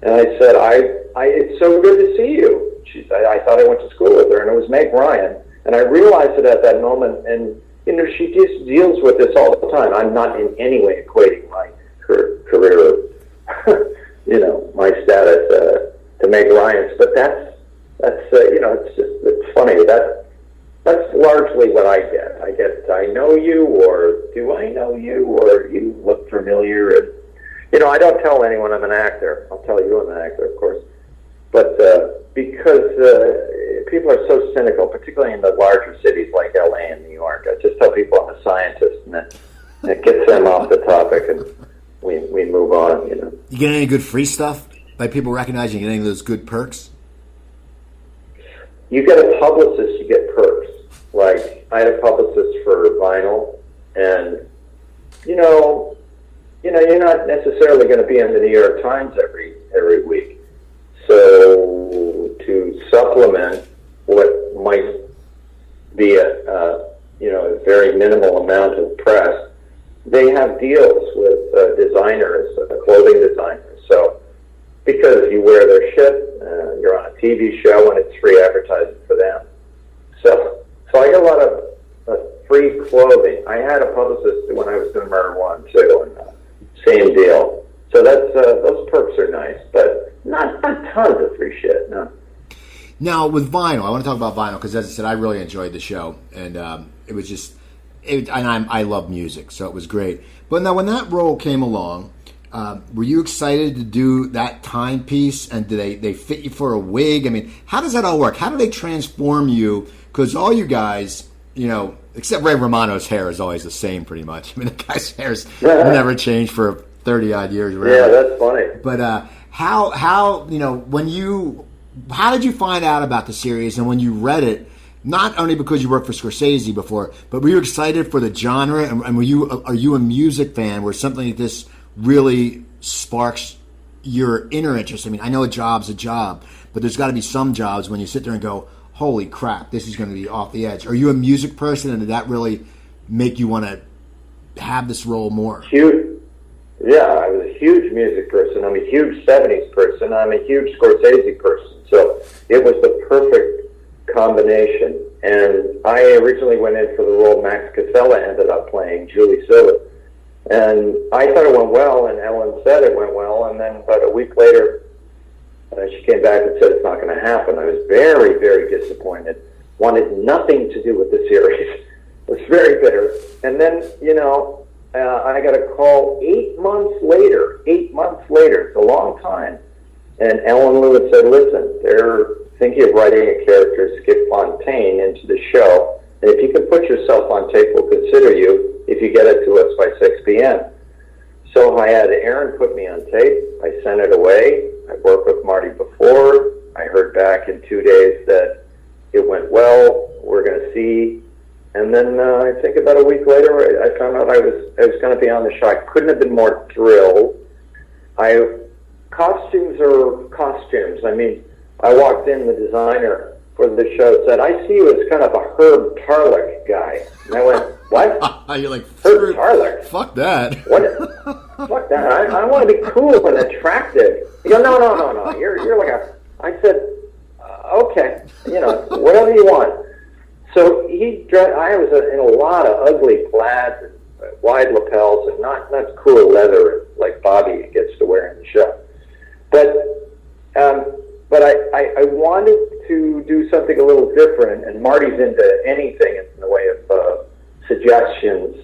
And I said, it's so good to see you. She said, I thought I went to school with her, and it was Meg Ryan. And I realized it at that moment, and she just deals with this all the time. I'm not in any way equating my career, my status to Meg Ryan's, but that's it's funny. That's largely what I get. I get, I know you, or do I know you, or you look familiar. And I don't tell anyone I'm an actor. I'll tell you I'm an actor, of course. But because people are so cynical, particularly in the larger cities like LA and New York, I just tell people I'm a scientist, and that gets them off the topic, and we move on. You get any good free stuff by people recognizing? You get any of those good perks? You get a publicist, you get perks. Like, I had a publicist for vinyl, and you're not necessarily going to be in the New York Times every week. So to supplement what might be a very minimal amount of press, they have deals with designers, clothing designers. So because you wear their shit, you're on a TV show, and it's free advertising for them. So I got a lot of free clothing. I had a publicist when I was doing Murder One too, and same deal. So that's those perks are nice, but not tons of free shit. No. Now with vinyl, I want to talk about vinyl because, as I said, I really enjoyed the show, and it was just, and I love music, so it was great. But now when that role came along, Were you excited to do that timepiece, and did they fit you for a wig? I mean, how does that all work? How do they transform you? Because all you guys, except Ray Romano's hair is always the same pretty much. I mean, the guy's hair's never changed for 30-odd years. Or whatever. Yeah, that's funny. But how did you find out about the series, and when you read it, not only because you worked for Scorsese before, but were you excited for the genre, and are you a music fan where something like this really sparks your inner interest? I mean, I know a job's a job, but there's got to be some jobs when you sit there and go, holy crap, this is going to be off the edge. Are you a music person, and did that really make you want to have this role more? Huge. Yeah, I was a huge music person. I'm a huge 70s person. I'm a huge Scorsese person. So it was the perfect combination. And I originally went in for the role Max Casella ended up playing, Julie Silver. And I thought it went well, and Ellen said it went well. And then about a week later, she came back and said it's not going to happen. I was very, very disappointed. Wanted nothing to do with the series. Was very bitter. And then, I got a call 8 months later. 8 months later. It's a long time. And Ellen Lewis said, listen, they're thinking of writing a character, Skip Fontaine, into the show. And if you can put yourself on tape, we'll consider you if you get it to us by 6 p.m. So I had Aaron put me on tape. I sent it away. I worked with Marty before. I heard back in 2 days that it went well. We're going to see. And then I think about a week later, I found out I was going to be on the show. I couldn't have been more thrilled. Costumes are costumes. I mean, I walked in, the designer for the show said, I see you as kind of a Herb Tarlick guy. And I went, what? You're like, Herb Tarlick? Fuck that. What? Fuck that. I want to be cool and attractive. He goes, no. You're like a... I said, okay, whatever you want. So I was in a lot of ugly plaids and wide lapels and not cool leather like Bobby gets to wear in the show. But I wanted to do something a little different, and Marty's into anything in the way of suggestions.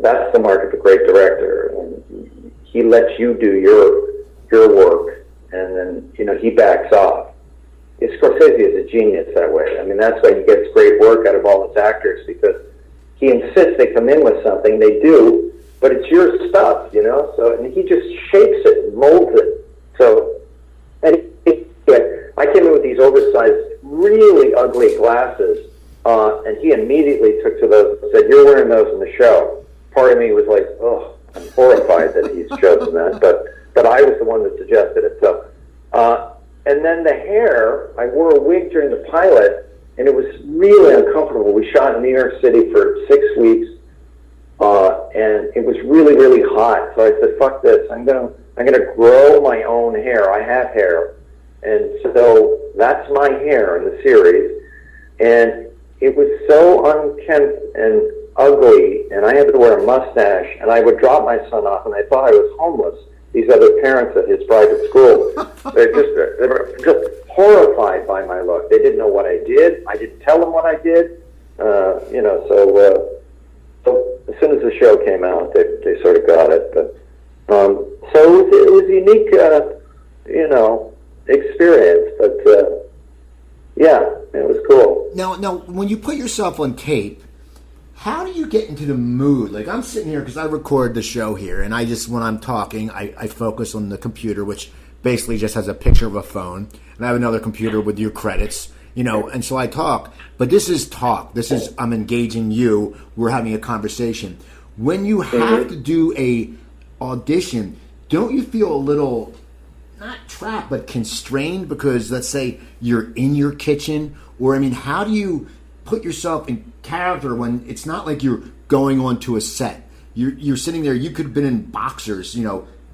That's the mark of a great director. And he lets you do your work, and then he backs off. Scorsese is a genius that way. I mean, that's why he gets great work out of all his actors, because he insists they come in with something. They do, but it's your stuff, So, and he just shapes it and molds it. So, I came in with these oversized, really ugly glasses, and he immediately took to those and said, "You're wearing those in the show." Part of me was like, "Oh, I'm horrified that he's chosen that," but I was the one that suggested it. So, and then the hair, I wore a wig during the pilot, and it was really uncomfortable. We shot in New York City for 6 weeks, and it was really, really hot. So I said, "Fuck this! I'm gonna grow my own hair." I have hair, and so that's my hair in the series. And it was so unkempt and ugly, and I had to wear a mustache, and I would drop my son off, and I thought I was homeless. These other parents at his private school, they were just horrified by my look. They didn't know what I did. I didn't tell them what I did. So as soon as the show came out, they sort of got it. But so it was a unique, experience. But yeah, it was cool. Now, when you put yourself on tape, how do you get into the mood? Like, I'm sitting here because I record the show here, and when I'm talking, I focus on the computer, which basically just has a picture of a phone, and I have another computer with your credits, and so I talk. But this is talk. This is, I'm engaging you. We're having a conversation. When you have to do a audition, don't you feel a little, not trapped, but constrained? Because let's say you're in your kitchen, or, how do you put yourself in character when it's not like you're going onto a set? You're sitting there. You could have been in boxers,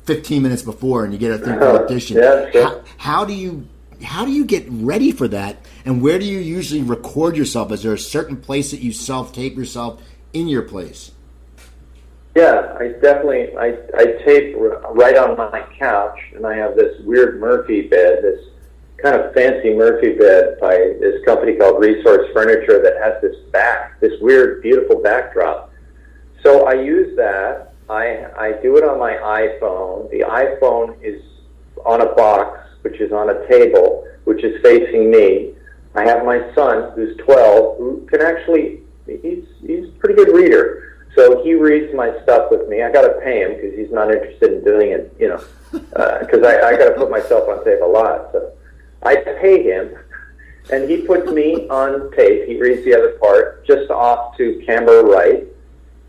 15 minutes before, and you get a thing for audition. Yeah, sure. How do you get ready for that? And where do you usually record yourself? Is there a certain place that you self-tape yourself in your place? Yeah, I tape right on my couch, and I have this weird Murphy bed, this kind of fancy Murphy bed by this company called Resource Furniture that has this weird, beautiful backdrop. So I use that, I do it on my iPhone. The iPhone is on a box, which is on a table, which is facing me. I have my son, who's 12, who can actually, he's a pretty good reader. So he reads my stuff with me. I got to pay him because he's not interested in doing it, because I got to put myself on tape a lot. So I pay him, and he puts me on tape. He reads the other part, just off to camera right.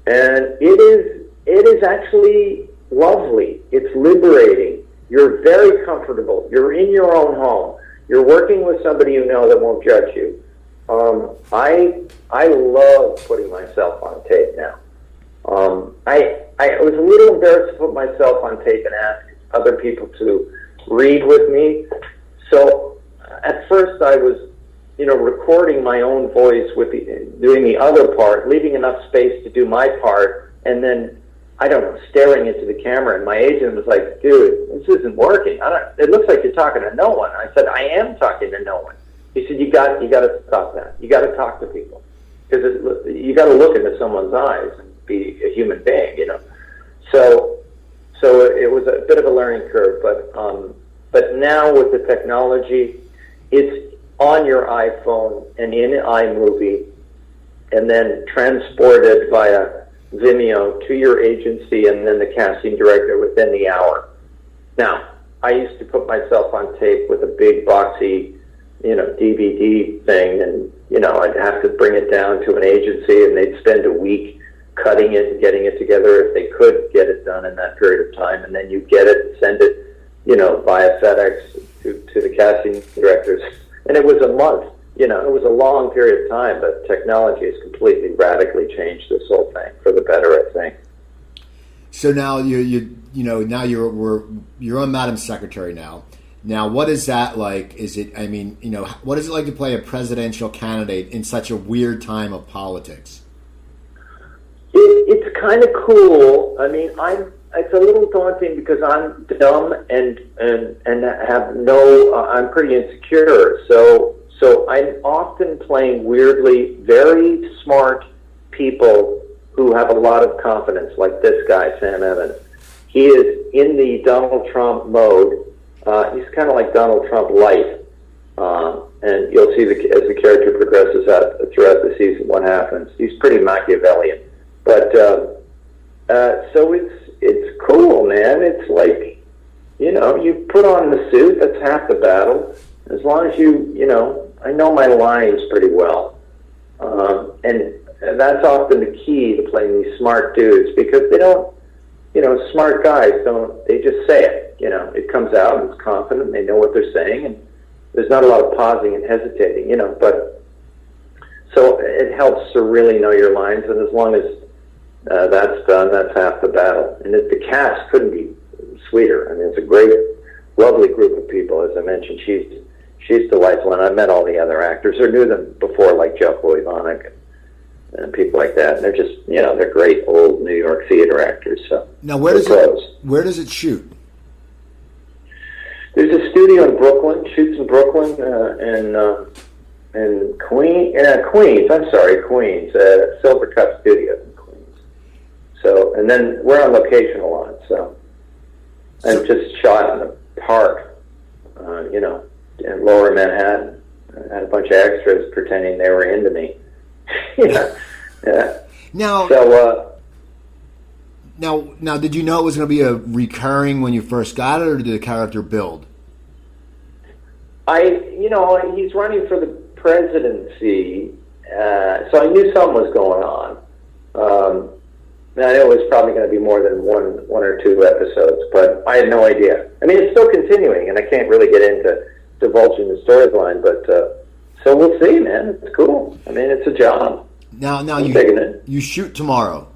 And it is actually lovely. It's liberating. You're very comfortable. You're in your own home. You're working with somebody you know that won't judge you. I love putting myself on tape now. I was a little embarrassed to put myself on tape and ask other people to read with me. So at first I was, recording my own voice with doing the other part, leaving enough space to do my part, and then staring into the camera. And my agent was like, "Dude, this isn't working. It looks like you're talking to no one." I said, "I am talking to no one." He said, "You got to stop that. You got to talk to people because you got to look into someone's eyes and be a human being, So it was a bit of a learning curve, but now with the technology, it's on your iPhone and in iMovie, and then transported via Vimeo to your agency and then the casting director within the hour. Now, I used to put myself on tape with a big boxy, DVD thing, and, I'd have to bring it down to an agency, and they'd spend a week cutting it and getting it together if they could get it done in that period of time, and then you get it and send it, via FedEx to the casting directors. And it was a month. It was a long period of time, but technology has completely, radically changed this whole thing for the better, I think. So now you're on Madam Secretary now. Now, what is that like? What is it like to play a presidential candidate in such a weird time of politics? It's kind of cool. I mean, it's a little daunting because I'm dumb and have I'm pretty insecure. So I'm often playing weirdly very smart people who have a lot of confidence, like this guy, Sam Evans. He is in the Donald Trump mode. He's kind of like Donald Trump light. And you'll see as the character progresses out throughout the season what happens. He's pretty Machiavellian. But so it's cool, man. It's like, you put on the suit, that's half the battle. As long as I know my lines pretty well. And that's often the key to playing these smart dudes, because they don't, smart guys they just say it. It comes out and it's confident, they know what they're saying, and there's not a lot of pausing and hesitating, but so it helps to really know your lines, and as long as that's done, that's half the battle. And the cast couldn't be sweeter. I mean, it's a great, lovely group of people. As I mentioned, she's delightful, and I met all the other actors or knew them before, like Jelko Ivanek and people like that. And they're just, they're great old New York theater actors. So now, where does it shoot? There's a studio in Brooklyn. Shoots in Brooklyn and Queens. I'm sorry, Queens. Silver Cup Studios in Queens. So, and then we're on location a lot. So, and just shot in the park. In Lower Manhattan. I had a bunch of extras pretending they were into me. Yeah. Now, now, did you know it was going to be a recurring when you first got it, or did the character build? He's running for the presidency, so I knew something was going on. And I know it was probably going to be more than one or two episodes, but I had no idea. I mean, it's still continuing, and I can't really get into divulging the storyline, but so we'll see, man. It's cool. I mean, it's a job. Now you shoot tomorrow.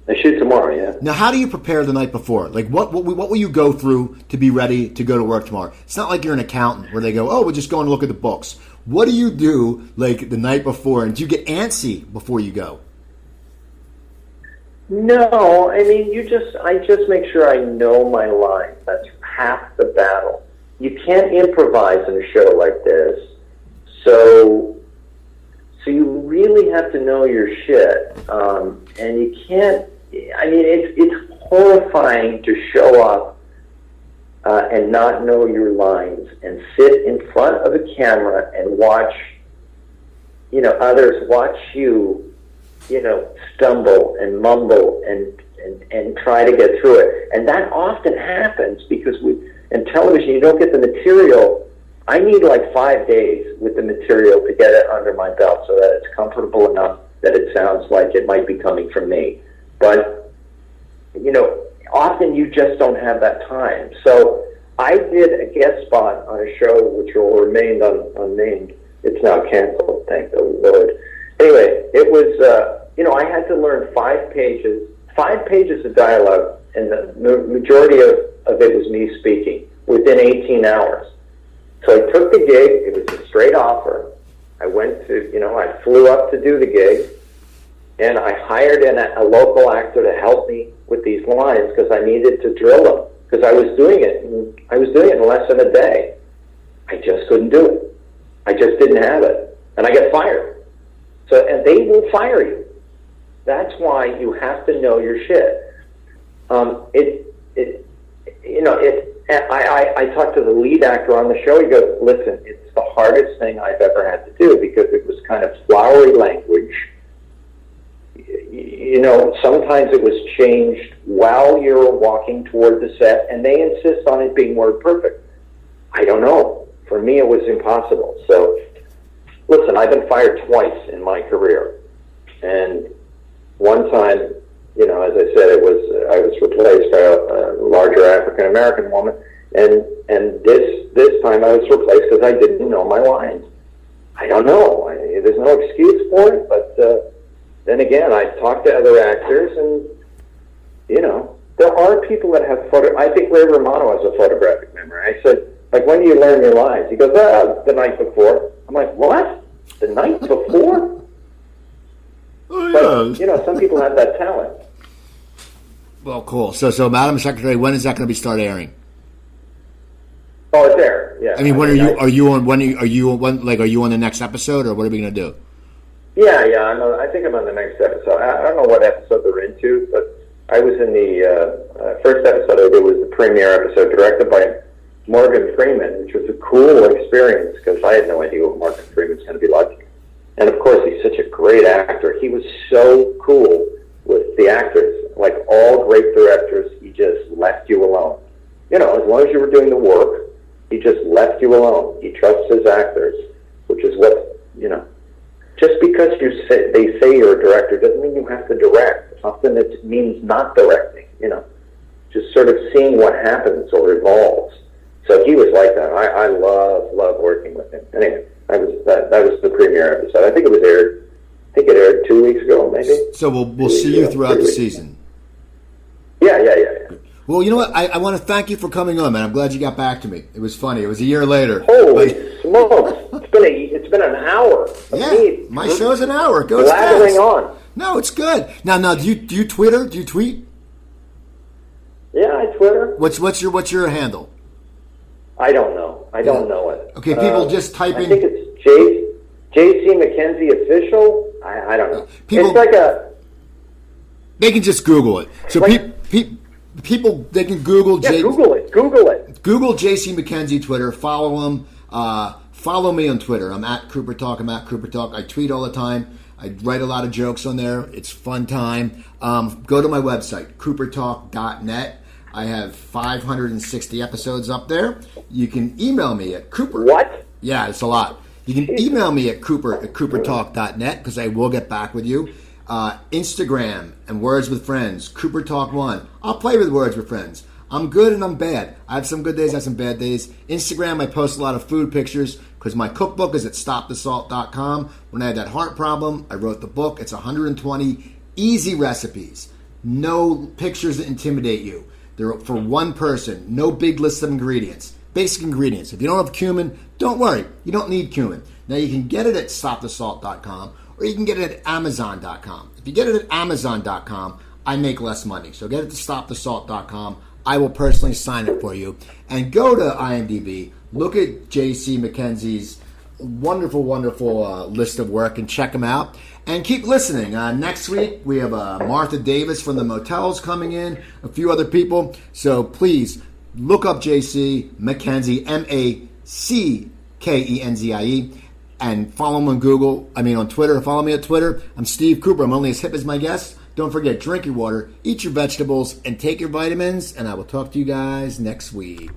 I shoot tomorrow, yeah. Now, how do you prepare the night before? Like, what will you go through to be ready to go to work tomorrow? It's not like you're an accountant where they go, "Oh, we're just going to look at the books." What do you do, like, the night before? And do you get antsy before you go? No, I mean, I just make sure I know my lines. That's half the battle. You can't improvise in a show like this, so you really have to know your shit, and you can't I mean, it's horrifying to show up and not know your lines and sit in front of a camera and watch, others watch you, stumble and mumble and try to get through it. And that often happens because in television, you don't get the material. I need like 5 days with the material to get it under my belt so that it's comfortable enough that it sounds like it might be coming from me. But, often you just don't have that time. So I did a guest spot on a show which will remain unnamed. It's now canceled, thank the Lord. Anyway, it was, I had to learn 5 pages of dialogue, and the majority of it was me speaking within 18 hours. So I took the gig. It was a straight offer. I went to, I flew up to do the gig, and I hired in a local actor to help me with these lines because I needed to drill them because I was doing it in less than a day. I just couldn't do it. I just didn't have it, and I got fired. So, and they will fire you. That's why you have to know your shit. I talked to the lead actor on the show. He goes, listen, it's the hardest thing I've ever had to do because it was kind of flowery language. Sometimes it was changed while you're walking toward the set, and they insist on it being word perfect. I don't know. For me, it was impossible. So, listen, I've been fired twice in my career. And one time, as I said, I was replaced by a larger African-American woman. And this time I was replaced because I didn't know my lines. I don't know. There's no excuse for it, but then again, I talked to other actors, and, there are people that have I think Ray Romano has a photographic memory. I said, like, when do you learn your lines? He goes, the night before. I'm like, what? The night before? Oh, yeah. But, some people have that talent. Well, cool. So, Madam Secretary, when is that going to start airing? Oh, it's there. Yeah. I mean, when are you on the next episode, or what are we going to do? Yeah. I think I'm on the next episode. I don't know what episode they're into, but I was in the first episode I did was the premiere episode, directed by Morgan Freeman, which was a cool experience because I had no idea what Morgan Freeman's going to be like. And of course, he's such a great actor. He was so cool with the actors. Like all great directors, he just left you alone. As long as you were doing the work, he just left you alone. He trusts his actors, which is what, just because they say you're a director doesn't mean you have to direct. Often it means not directing, just sort of seeing what happens or evolves. So he was like that. I love working with him. Anyway, that was the premiere episode. I think it aired 2 weeks ago, maybe. So we'll see you throughout the season. Yeah. Well, you know what? I want to thank you for coming on, man. I'm glad you got back to me. It was funny. It was a year later. Holy smokes! It's been an hour. Yeah, my show's an hour. It goes blathering fast. on. No, it's good. Now, do you Twitter? Do you tweet? Yeah, I Twitter. What's your handle? I don't know. I don't know it. Okay, people just type in. I think it's JC McKenzie official. I don't know. People, it's like a. They can just Google it. So people they can Google. Yeah, Google it. Google JC McKenzie Twitter. Follow him. Follow me on Twitter. I'm at Cooper Talk. I tweet all the time. I write a lot of jokes on there. It's fun time. Go to my website, coopertalk.net. I have 560 episodes up there. You can email me at Cooper. What? Yeah, it's a lot. You can email me at coopertalk.net because I will get back with you. Instagram and Words with Friends, Cooper Talk 1. I'll play with Words with Friends. I'm good and I'm bad. I have some good days, I have some bad days. Instagram, I post a lot of food pictures because my cookbook is at stopthesalt.com. When I had that heart problem, I wrote the book. It's 120 easy recipes. No pictures that intimidate you. They're for one person. No big list of ingredients. Basic ingredients. If you don't have cumin, don't worry. You don't need cumin. Now you can get it at stopthesalt.com or you can get it at amazon.com. If you get it at amazon.com, I make less money. So get it to stopthesalt.com. I will personally sign it for you. And go to IMDb. Look at J.C. McKenzie's wonderful, wonderful list of work, and check them out. And keep listening. Next week, we have Martha Davis from the Motels coming in, a few other people. So please look up JC McKenzie, MacKenzie, and follow him on on Twitter. Follow me on Twitter. I'm Steve Cooper. I'm only as hip as my guests. Don't forget, drink your water, eat your vegetables, and take your vitamins. And I will talk to you guys next week.